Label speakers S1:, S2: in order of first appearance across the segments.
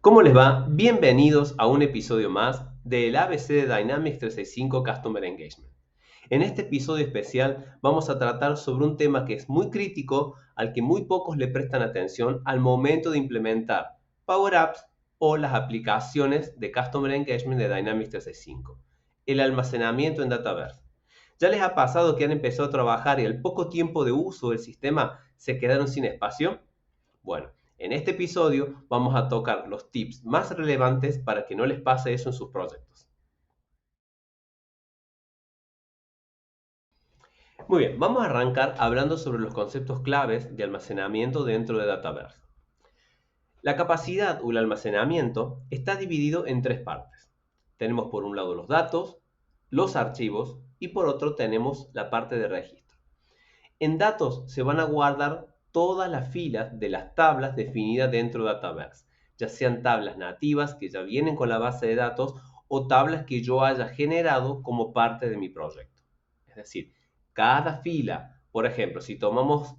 S1: ¿Cómo les va? Bienvenidos a un episodio más del ABC de Dynamics 365 Customer Engagement. En este episodio especial vamos a tratar sobre un tema que es muy crítico, al que muy pocos le prestan atención al momento de implementar Power Apps o las aplicaciones de Customer Engagement de Dynamics 365, el almacenamiento en Dataverse. ¿Ya les ha pasado que han empezado a trabajar y al poco tiempo de uso del sistema se quedaron sin espacio? Bueno, en este episodio vamos a tocar los tips más relevantes para que no les pase eso en sus proyectos. Muy bien, vamos a arrancar hablando sobre los conceptos claves de almacenamiento dentro de Dataverse. La capacidad o el almacenamiento está dividido en tres partes. Tenemos por un lado los datos, los archivos y por otro tenemos la parte de registro. En datos se van a guardar todas las filas de las tablas definidas dentro de Dataverse, ya sean tablas nativas que ya vienen con la base de datos o tablas que yo haya generado como parte de mi proyecto. Es decir, cada fila, por ejemplo, si tomamos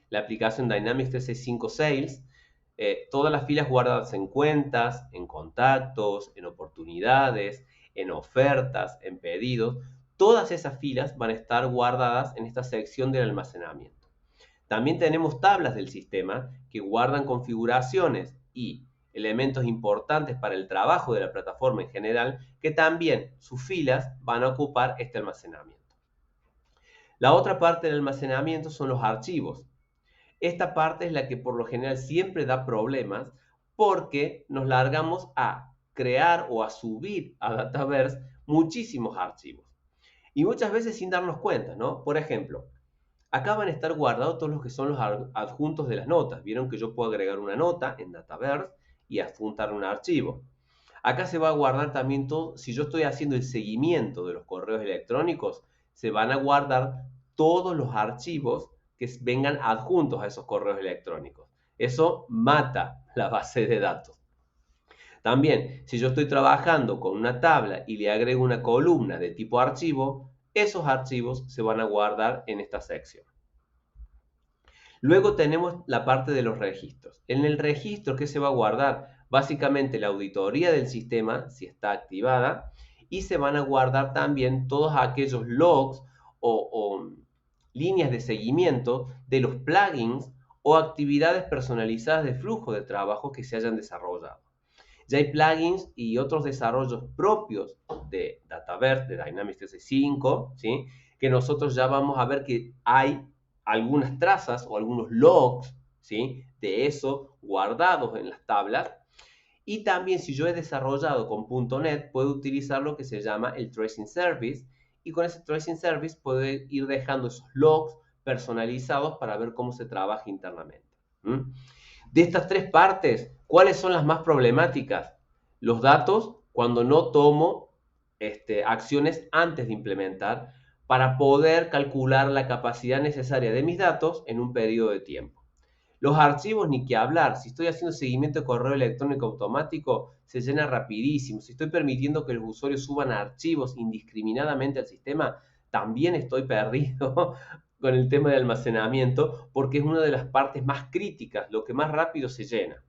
S1: la aplicación Dynamics 365 Sales, todas las filas guardadas en cuentas, en contactos, en oportunidades, en ofertas, en pedidos, todas esas filas van a estar guardadas en esta sección del almacenamiento. También tenemos tablas del sistema que guardan configuraciones y elementos importantes para el trabajo de la plataforma en general, que también sus filas van a ocupar este almacenamiento. La otra parte del almacenamiento son los archivos. Esta parte es la que por lo general siempre da problemas porque nos largamos a crear o a subir a Dataverse muchísimos archivos. Y muchas veces sin darnos cuenta, ¿no? Por ejemplo, acá van a estar guardados todos los que son los adjuntos de las notas. Vieron que yo puedo agregar una nota en Dataverse y adjuntar un archivo. Acá se va a guardar también todo, si yo estoy haciendo el seguimiento de los correos electrónicos, se van a guardar todos los archivos que vengan adjuntos a esos correos electrónicos. Eso mata la base de datos. También, si yo estoy trabajando con una tabla y le agrego una columna de tipo archivo, esos archivos se van a guardar en esta sección. Luego tenemos la parte de los registros. En el registro, ¿qué se va a guardar? Básicamente la auditoría del sistema, si está activada, y se van a guardar también todos aquellos logs o líneas de seguimiento de los plugins o actividades personalizadas de flujo de trabajo que se hayan desarrollado. Ya hay plugins y otros desarrollos propios de Dataverse, de Dynamics 365, ¿sí? Que nosotros ya vamos a ver que hay algunas trazas o algunos logs, ¿sí? De eso guardados en las tablas. Y también si yo he desarrollado con .NET, puedo utilizar lo que se llama el Tracing Service. Y con ese Tracing Service puedo ir dejando esos logs personalizados para ver cómo se trabaja internamente. De estas tres partes, ¿cuáles son las más problemáticas? Los datos, cuando no tomo acciones antes de implementar para poder calcular la capacidad necesaria de mis datos en un periodo de tiempo. Los archivos, ni que hablar. Si estoy haciendo seguimiento de correo electrónico automático, se llena rapidísimo. Si estoy permitiendo que los usuarios suban archivos indiscriminadamente al sistema, también estoy perdido con el tema de almacenamiento porque es una de las partes más críticas, lo que más rápido se llena.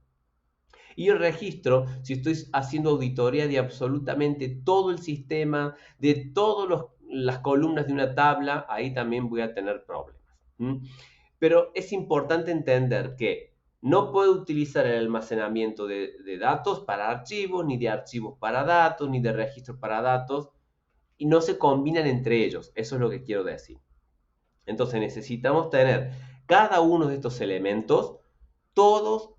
S1: Y el registro, si estoy haciendo auditoría de absolutamente todo el sistema, de todas las columnas de una tabla, ahí también voy a tener problemas. Pero es importante entender que no puedo utilizar el almacenamiento de datos para archivos, ni de archivos para datos, ni de registros para datos, y no se combinan entre ellos. Eso es lo que quiero decir. Entonces necesitamos tener cada uno de estos elementos, todos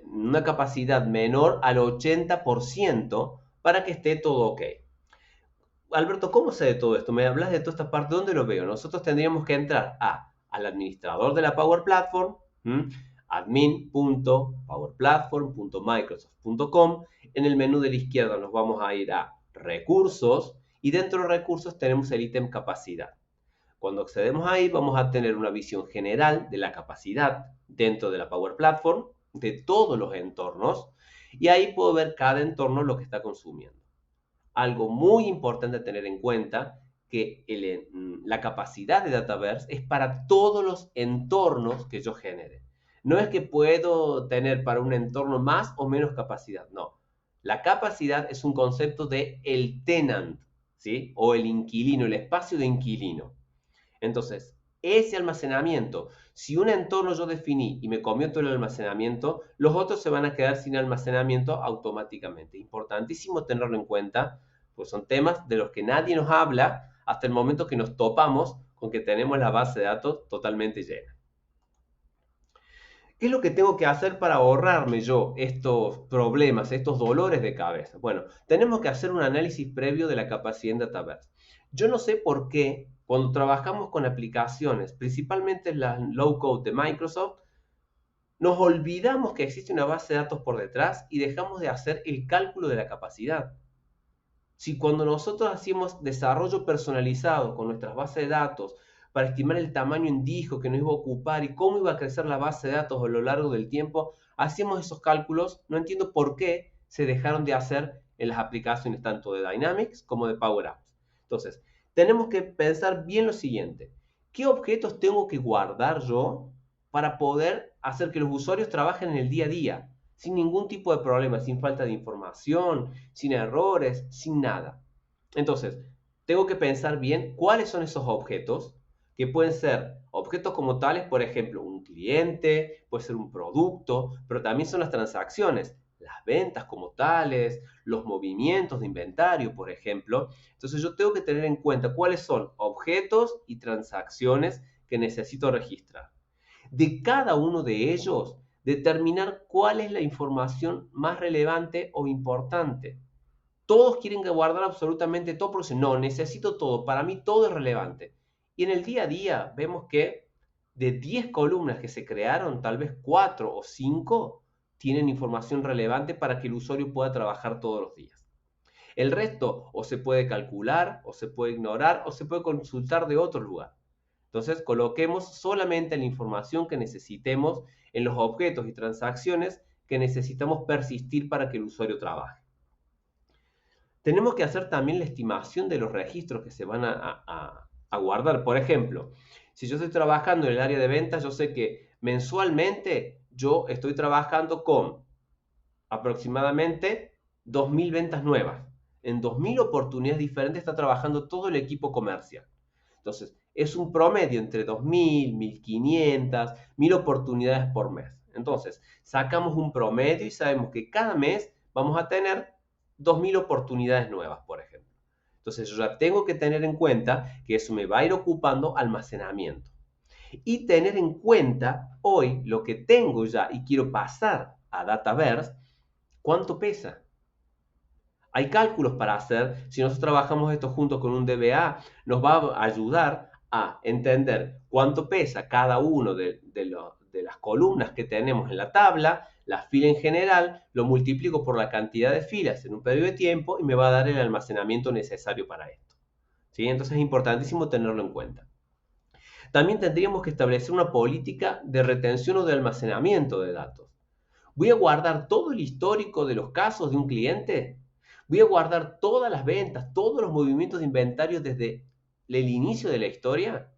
S1: una capacidad menor al 80% para que esté todo ok. Alberto, ¿cómo sé de todo esto? Me hablas de toda esta parte, ¿dónde lo veo? Nosotros tendríamos que entrar al administrador de la Power Platform, admin.powerplatform.microsoft.com. En el menú de la izquierda nos vamos a ir a recursos y dentro de recursos tenemos el ítem capacidad. Cuando accedemos ahí vamos a tener una visión general de la capacidad dentro de la Power Platform, de todos los entornos, y ahí puedo ver cada entorno lo que está consumiendo. Algo muy importante a tener en cuenta que la capacidad de Dataverse es para todos los entornos que yo genere. No es que puedo tener para un entorno más o menos capacidad, no. La capacidad es un concepto de el tenant, ¿sí? O el inquilino, el espacio de inquilino. Entonces, ese almacenamiento, si un entorno yo definí y me comió todo el almacenamiento, los otros se van a quedar sin almacenamiento automáticamente. Importantísimo tenerlo en cuenta, pues son temas de los que nadie nos habla hasta el momento que nos topamos con que tenemos la base de datos totalmente llena. ¿Qué es lo que tengo que hacer para ahorrarme yo estos problemas, estos dolores de cabeza? Bueno, tenemos que hacer un análisis previo de la capacidad en Dataverse. Yo no sé por qué cuando trabajamos con aplicaciones, principalmente las low code de Microsoft, nos olvidamos que existe una base de datos por detrás y dejamos de hacer el cálculo de la capacidad. Si cuando nosotros hacíamos desarrollo personalizado con nuestras bases de datos para estimar el tamaño en disco que nos iba a ocupar y cómo iba a crecer la base de datos a lo largo del tiempo, hacíamos esos cálculos, no entiendo por qué se dejaron de hacer en las aplicaciones tanto de Dynamics como de Power Apps. Entonces, tenemos que pensar bien lo siguiente. ¿Qué objetos tengo que guardar yo para poder hacer que los usuarios trabajen en el día a día? Sin ningún tipo de problema, sin falta de información, sin errores, sin nada. Entonces, tengo que pensar bien cuáles son esos objetos, que pueden ser objetos como tales, por ejemplo, un cliente, puede ser un producto, pero también son las transacciones, las ventas como tales, los movimientos de inventario, por ejemplo. Entonces, yo tengo que tener en cuenta cuáles son objetos y transacciones que necesito registrar. De cada uno de ellos, determinar cuál es la información más relevante o importante. Todos quieren guardar absolutamente todo porque dicen, no, necesito todo, para mí todo es relevante. Y en el día a día vemos que de 10 columnas que se crearon, tal vez 4 o 5 tienen información relevante para que el usuario pueda trabajar todos los días. El resto o se puede calcular, o se puede ignorar, o se puede consultar de otro lugar. Entonces, coloquemos solamente la información que necesitemos en los objetos y transacciones que necesitamos persistir para que el usuario trabaje. Tenemos que hacer también la estimación de los registros que se van a guardar. Por ejemplo, si yo estoy trabajando en el área de ventas, yo sé que mensualmente yo estoy trabajando con aproximadamente 2.000 ventas nuevas. En 2.000 oportunidades diferentes está trabajando todo el equipo comercial. Entonces, es un promedio entre 2.000, 1.500, 1.000 oportunidades por mes. Entonces, sacamos un promedio y sabemos que cada mes vamos a tener 2.000 oportunidades nuevas, por ejemplo. Entonces, yo ya tengo que tener en cuenta que eso me va a ir ocupando almacenamiento. Y tener en cuenta hoy lo que tengo ya y quiero pasar a Dataverse, ¿cuánto pesa? Hay cálculos para hacer. Si nosotros trabajamos esto junto con un DBA, nos va a ayudar a entender cuánto pesa cada uno de las columnas que tenemos en la tabla, la fila en general, lo multiplico por la cantidad de filas en un periodo de tiempo y me va a dar el almacenamiento necesario para esto. ¿Sí? Entonces es importantísimo tenerlo en cuenta. También tendríamos que establecer una política de retención o de almacenamiento de datos. ¿Voy a guardar todo el histórico de los casos de un cliente? ¿Voy a guardar todas las ventas, todos los movimientos de inventario desde el inicio de la historia?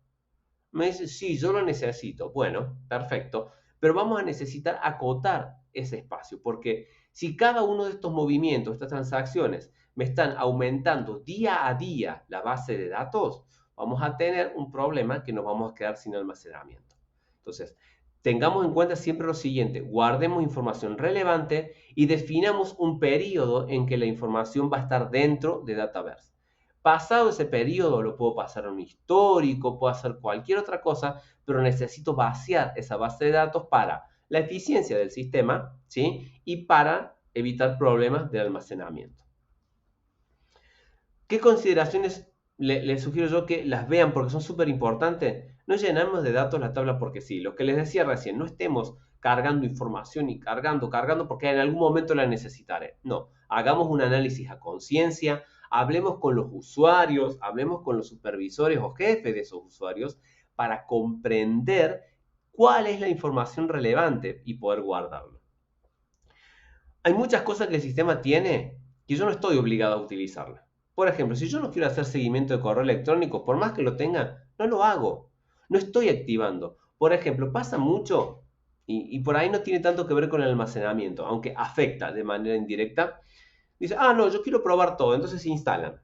S1: Me dice, sí, yo lo necesito. Bueno, perfecto. Pero vamos a necesitar acotar ese espacio, porque si cada uno de estos movimientos, estas transacciones, me están aumentando día a día la base de datos, vamos a tener un problema que nos vamos a quedar sin almacenamiento. Entonces, tengamos en cuenta siempre lo siguiente, guardemos información relevante y definamos un periodo en que la información va a estar dentro de Dataverse. Pasado ese periodo lo puedo pasar a un histórico, puedo hacer cualquier otra cosa, pero necesito vaciar esa base de datos para la eficiencia del sistema, ¿sí? Y para evitar problemas de almacenamiento. ¿Qué consideraciones les sugiero yo que las vean porque son súper importantes? No llenamos de datos la tabla porque sí. Lo que les decía recién, no estemos cargando información y cargando porque en algún momento la necesitaré. No, hagamos un análisis a conciencia, hablemos con los usuarios, hablemos con los supervisores o jefes de esos usuarios para comprender cuál es la información relevante y poder guardarlo. Hay muchas cosas que el sistema tiene que yo no estoy obligado a utilizarlas. Por ejemplo, si yo no quiero hacer seguimiento de correo electrónico, por más que lo tenga, no lo hago. No estoy activando. Por ejemplo, pasa mucho y por ahí no tiene tanto que ver con el almacenamiento, aunque afecta de manera indirecta. Dice, ah, no, yo quiero probar todo, entonces se instalan.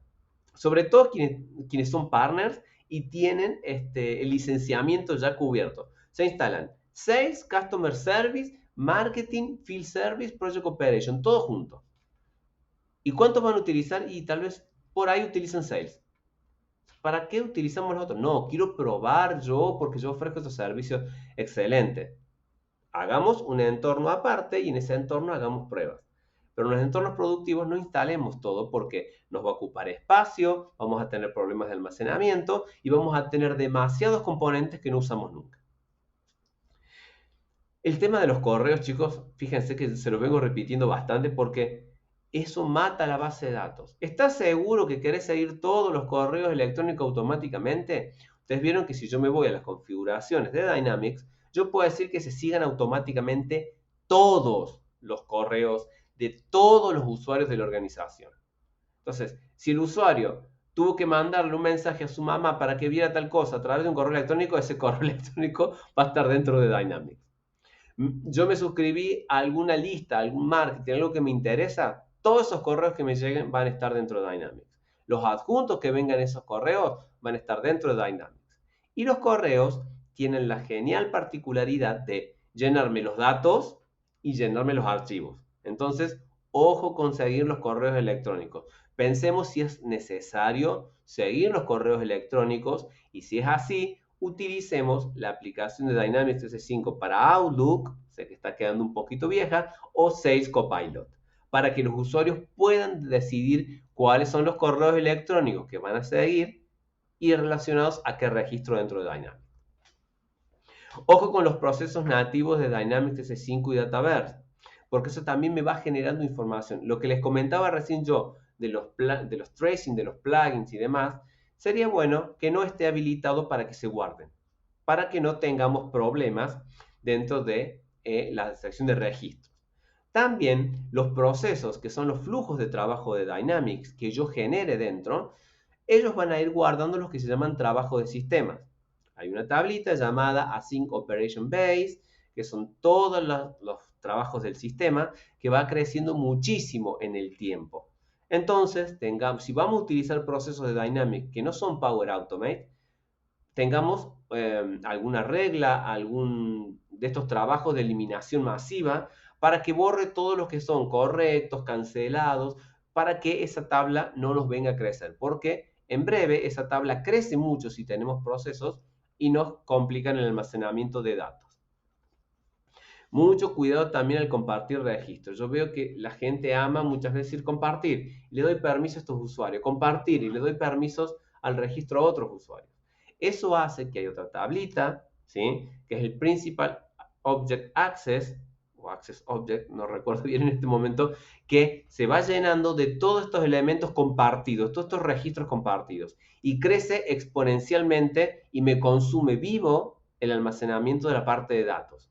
S1: Sobre todo quienes son partners y tienen el licenciamiento ya cubierto. Se instalan Sales, Customer Service, Marketing, Field Service, Project Operation, todo junto. ¿Y cuántos van a utilizar? Y tal vez por ahí utilizan Sales. ¿Para qué utilizamos nosotros? No, quiero probar yo porque yo ofrezco estos servicios excelentes. Hagamos un entorno aparte y en ese entorno hagamos pruebas. Pero en los entornos productivos no instalemos todo porque nos va a ocupar espacio, vamos a tener problemas de almacenamiento y vamos a tener demasiados componentes que no usamos nunca. El tema de los correos, chicos, fíjense que se lo vengo repitiendo bastante porque eso mata la base de datos. ¿Estás seguro que querés seguir todos los correos electrónicos automáticamente? Ustedes vieron que si yo me voy a las configuraciones de Dynamics, yo puedo decir que se sigan automáticamente todos los correos de todos los usuarios de la organización. Entonces, si el usuario tuvo que mandarle un mensaje a su mamá para que viera tal cosa a través de un correo electrónico, ese correo electrónico va a estar dentro de Dynamics. Yo me suscribí a alguna lista, a algún marketing, algo que me interesa, todos esos correos que me lleguen van a estar dentro de Dynamics. Los adjuntos que vengan en esos correos van a estar dentro de Dynamics. Y los correos tienen la genial particularidad de llenarme los datos y llenarme los archivos. Entonces, ojo con seguir los correos electrónicos. Pensemos si es necesario seguir los correos electrónicos y si es así, utilicemos la aplicación de Dynamics 365 para Outlook, sé que está quedando un poquito vieja, o Sales Copilot, para que los usuarios puedan decidir cuáles son los correos electrónicos que van a seguir y relacionados a qué registro dentro de Dynamics. Ojo con los procesos nativos de Dynamics 365 y Dataverse, porque eso también me va generando información. Lo que les comentaba recién yo de los tracing, de los plugins y demás, sería bueno que no esté habilitado para que se guarden, para que no tengamos problemas dentro de la sección de registros. También los procesos, que son los flujos de trabajo de Dynamics que yo genere dentro, ellos van a ir guardando los que se llaman trabajo de sistemas. Hay una tablita llamada Async Operation Base, que son todos los trabajos del sistema, que va creciendo muchísimo en el tiempo. Entonces, si vamos a utilizar procesos de Dynamics que no son Power Automate, tengamos alguna regla, algún de estos trabajos de eliminación masiva, para que borre todos los que son correctos, cancelados, para que esa tabla no nos venga a crecer. Porque en breve esa tabla crece mucho si tenemos procesos y nos complican el almacenamiento de datos. Mucho cuidado también al compartir registros. Yo veo que la gente ama muchas veces ir compartir. Le doy permiso a estos usuarios, compartir y le doy permisos al registro a otros usuarios. Eso hace que hay otra tablita, ¿sí? Que es el Principal Object Access, o Access Object, no recuerdo bien en este momento, que se va llenando de todos estos elementos compartidos, todos estos registros compartidos, y crece exponencialmente y me consume vivo el almacenamiento de la parte de datos.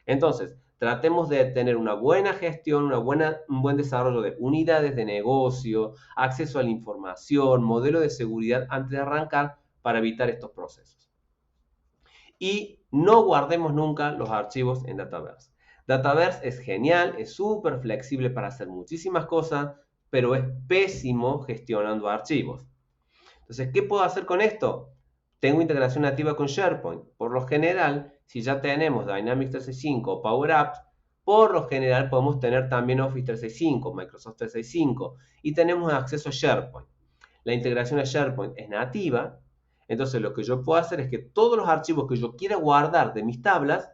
S1: Entonces, tratemos de tener una buena gestión, un buen desarrollo de unidades de negocio, acceso a la información, modelo de seguridad antes de arrancar para evitar estos procesos. Y no guardemos nunca los archivos en Dataverse. Dataverse es genial, es súper flexible para hacer muchísimas cosas, pero es pésimo gestionando archivos. Entonces, ¿qué puedo hacer con esto? Tengo integración nativa con SharePoint. Por lo general, si ya tenemos Dynamics 365 o Power Apps, por lo general podemos tener también Office 365, Microsoft 365 y tenemos acceso a SharePoint. La integración a SharePoint es nativa, entonces lo que yo puedo hacer es que todos los archivos que yo quiera guardar de mis tablas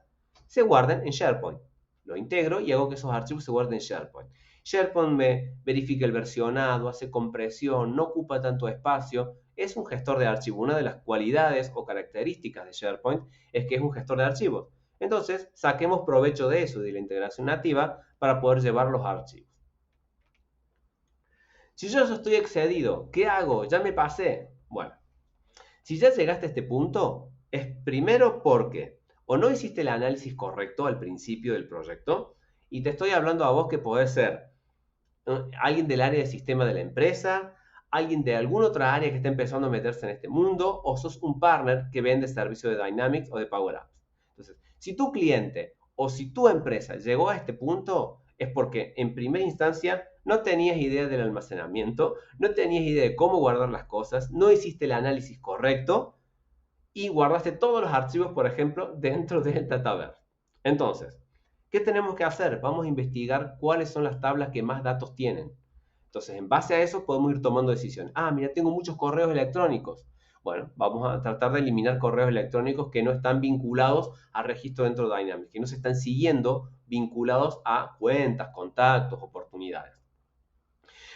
S1: se guarden en SharePoint. Lo integro y hago que esos archivos se guarden en SharePoint. SharePoint me verifica el versionado, hace compresión, no ocupa tanto espacio. Es un gestor de archivos. Una de las cualidades o características de SharePoint es que es un gestor de archivos. Entonces, saquemos provecho de eso, de la integración nativa, para poder llevar los archivos. Si yo estoy excedido, ¿qué hago? Ya me pasé. Bueno, si ya llegaste a este punto, es primero porque o no hiciste el análisis correcto al principio del proyecto, y te estoy hablando a vos que podés ser alguien del área de sistema de la empresa, alguien de alguna otra área que está empezando a meterse en este mundo, o sos un partner que vende servicios de Dynamics o de Power Apps. Entonces, si tu cliente o si tu empresa llegó a este punto, es porque en primera instancia no tenías idea del almacenamiento, no tenías idea de cómo guardar las cosas, no hiciste el análisis correcto y guardaste todos los archivos, por ejemplo, dentro del Dataverse. Entonces, ¿qué tenemos que hacer? Vamos a investigar cuáles son las tablas que más datos tienen. Entonces, en base a eso podemos ir tomando decisiones. Ah, mira, tengo muchos correos electrónicos. Bueno, vamos a tratar de eliminar correos electrónicos que no están vinculados a registro dentro de Dynamics, que no se están siguiendo vinculados a cuentas, contactos, oportunidades.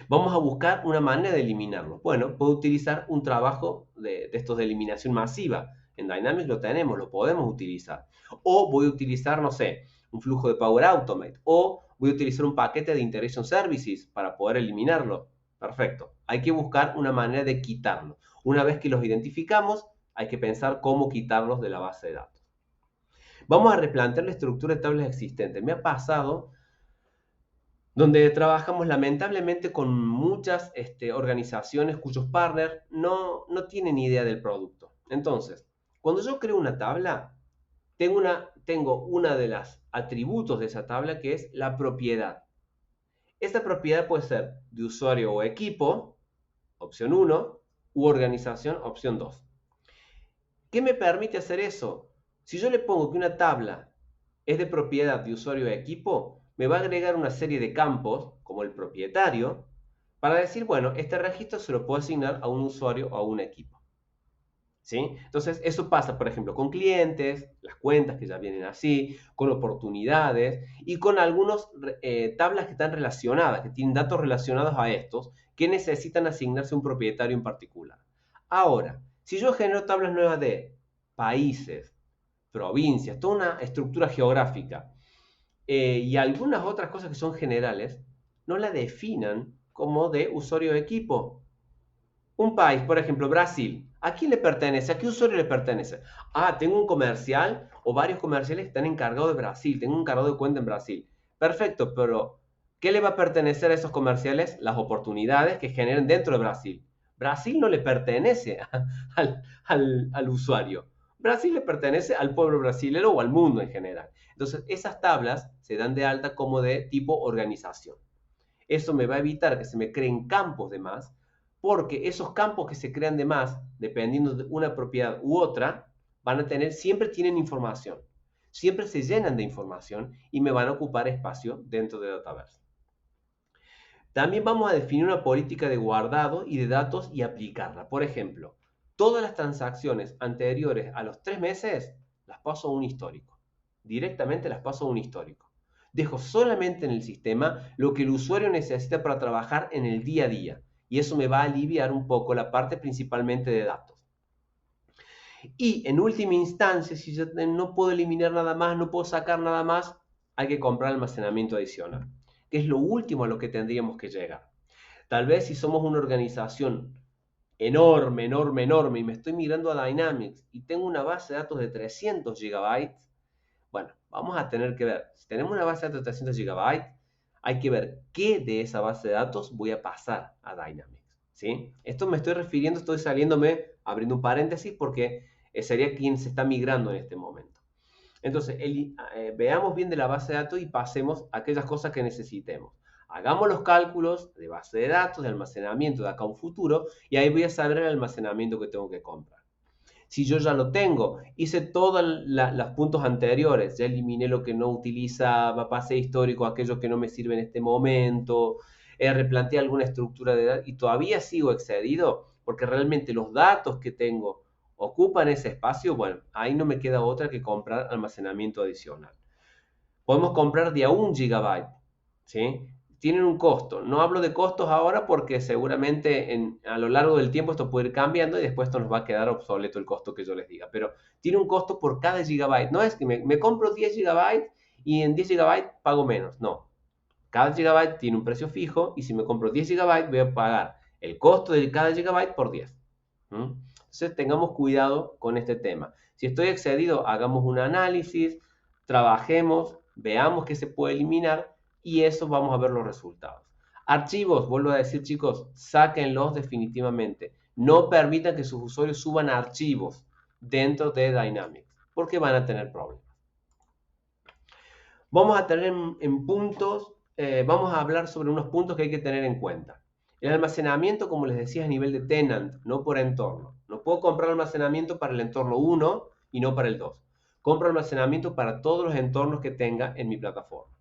S1: Vamos a buscar una manera de eliminarlos. Bueno, puedo utilizar un trabajo de estos de eliminación masiva. En Dynamics lo tenemos, lo podemos utilizar. O voy a utilizar, no sé, un flujo de Power Automate. O voy a utilizar un paquete de Integration Services para poder eliminarlo. Perfecto. Hay que buscar una manera de quitarlo. Una vez que los identificamos, hay que pensar cómo quitarlos de la base de datos. Vamos a replantear la estructura de tablas existentes. Me ha pasado donde trabajamos lamentablemente con muchas organizaciones cuyos partners no tienen idea del producto. Entonces, cuando yo creo una tabla, tengo una de los atributos de esa tabla que es la propiedad. Esta propiedad puede ser de usuario o equipo, opción 1, u organización, opción 2. ¿Qué me permite hacer eso? Si yo le pongo que una tabla es de propiedad de usuario o equipo, me va a agregar una serie de campos, como el propietario, para decir, bueno, este registro se lo puedo asignar a un usuario o a un equipo. ¿Sí? Entonces, eso pasa, por ejemplo, con clientes, las cuentas que ya vienen así, con oportunidades y con algunas tablas que están relacionadas, que tienen datos relacionados a estos, que necesitan asignarse a un propietario en particular. Ahora, si yo genero tablas nuevas de países, provincias, toda una estructura geográfica, y algunas otras cosas que son generales, no la definan como de usuario de equipo. Un país, por ejemplo, Brasil, ¿a quién le pertenece? ¿A qué usuario le pertenece? Ah, tengo un comercial o varios comerciales que están encargados de Brasil, tengo un encargado de cuenta en Brasil. Perfecto, pero ¿qué le va a pertenecer a esos comerciales? Las oportunidades que generen dentro de Brasil. Brasil no le pertenece al usuario. Brasil le pertenece al pueblo brasileño o al mundo en general. Entonces, esas tablas se dan de alta como de tipo organización. Eso me va a evitar que se me creen campos de más, porque esos campos que se crean de más, dependiendo de una propiedad u otra, siempre tienen información. Siempre se llenan de información y me van a ocupar espacio dentro de Dataverse. También vamos a definir una política de guardado y de datos y aplicarla. Por ejemplo, todas las transacciones anteriores a los 3 meses las paso a un histórico. Directamente las paso a un histórico. Dejo solamente en el sistema lo que el usuario necesita para trabajar en el día a día. Y eso me va a aliviar un poco la parte principalmente de datos. Y en última instancia, si yo no puedo eliminar nada más, no puedo sacar nada más, hay que comprar almacenamiento adicional, que es lo último a lo que tendríamos que llegar. Tal vez si somos una organización enorme, enorme, enorme, y me estoy migrando a Dynamics y tengo una base de datos de 300 GB, bueno, vamos a tener que ver, si tenemos una base de datos de 300 GB, hay que ver qué de esa base de datos voy a pasar a Dynamics, ¿sí? Esto me estoy refiriendo, estoy saliéndome, abriendo un paréntesis, porque sería quien se está migrando en este momento. Entonces, veamos bien de la base de datos y pasemos a aquellas cosas que necesitemos. Hagamos los cálculos de base de datos, de almacenamiento de acá a un futuro, y ahí voy a saber el almacenamiento que tengo que comprar. Si yo ya lo tengo, hice todos los puntos anteriores, ya eliminé lo que no utilizaba, pasé histórico aquello que no me sirve en este momento, replanteé alguna estructura de datos y todavía sigo excedido porque realmente los datos que tengo ocupan ese espacio, bueno, ahí no me queda otra que comprar almacenamiento adicional. Podemos comprar de a 1 GB, ¿sí? Tienen un costo. No hablo de costos ahora porque seguramente a lo largo del tiempo esto puede ir cambiando y después esto nos va a quedar obsoleto el costo que yo les diga. Pero tiene un costo por cada gigabyte. No es que me compro 10 GB y en 10 GB pago menos. No. Cada gigabyte tiene un precio fijo y si me compro 10 GB voy a pagar el costo de cada gigabyte por 10. Entonces tengamos cuidado con este tema. Si estoy excedido, hagamos un análisis, trabajemos, veamos qué se puede eliminar y eso vamos a ver los resultados. Archivos, vuelvo a decir, chicos, sáquenlos definitivamente. No permitan que sus usuarios suban archivos dentro de Dynamics porque van a tener problemas. Vamos a tener en puntos, vamos a hablar sobre unos puntos que hay que tener en cuenta. El almacenamiento, como les decía, es a nivel de tenant, no por entorno. No puedo comprar almacenamiento para el entorno 1 y no para el 2. Compro almacenamiento para todos los entornos que tenga en mi plataforma.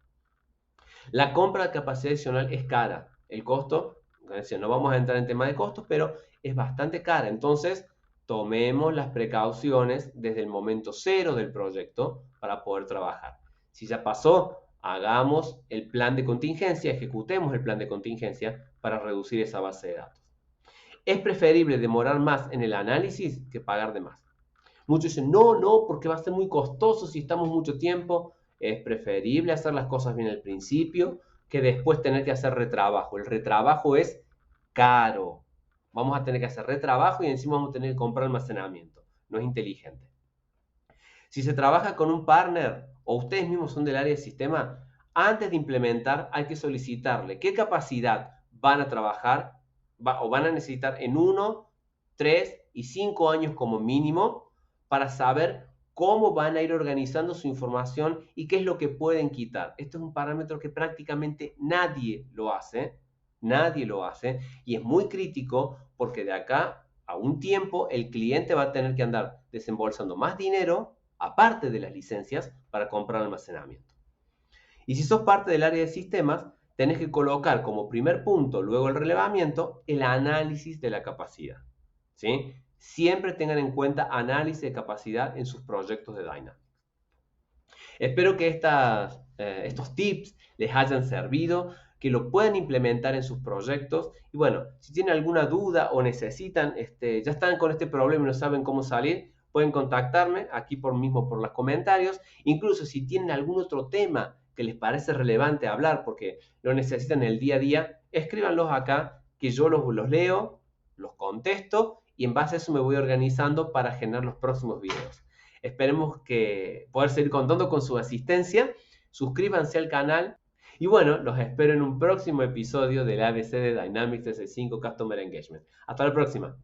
S1: La compra de capacidad adicional es cara. El costo, es decir, no vamos a entrar en tema de costos, pero es bastante cara. Entonces, tomemos las precauciones desde el momento cero del proyecto para poder trabajar. Si ya pasó, hagamos el plan de contingencia, ejecutemos el plan de contingencia para reducir esa base de datos. Es preferible demorar más en el análisis que pagar de más. Muchos dicen, no, porque va a ser muy costoso si estamos mucho tiempo. Es preferible hacer las cosas bien al principio que después tener que hacer retrabajo. El retrabajo es caro. Vamos a tener que hacer retrabajo y encima vamos a tener que comprar almacenamiento. No es inteligente. Si se trabaja con un partner o ustedes mismos son del área de sistema, antes de implementar hay que solicitarle qué capacidad van a trabajar o van a necesitar en 1, 3 y 5 años como mínimo para saber cómo van a ir organizando su información y qué es lo que pueden quitar. Esto es un parámetro que prácticamente nadie lo hace, y es muy crítico porque de acá a un tiempo el cliente va a tener que andar desembolsando más dinero aparte de las licencias para comprar almacenamiento. Y si sos parte del área de sistemas, tenés que colocar como primer punto, luego el relevamiento, el análisis de la capacidad. ¿Sí? Siempre tengan en cuenta análisis de capacidad en sus proyectos de Dynamics. Espero que estos tips les hayan servido, que lo puedan implementar en sus proyectos. Y bueno, si tienen alguna duda o necesitan, ya están con este problema y no saben cómo salir, pueden contactarme aquí mismo por los comentarios. Incluso si tienen algún otro tema que les parece relevante hablar porque lo necesitan en el día a día, escríbanlos acá que yo los leo, los contesto y en base a eso me voy organizando para generar los próximos videos. Esperemos que poder seguir contando con su asistencia. Suscríbanse al canal y bueno, los espero en un próximo episodio del ABC de Dynamics 365 Customer Engagement. Hasta la próxima.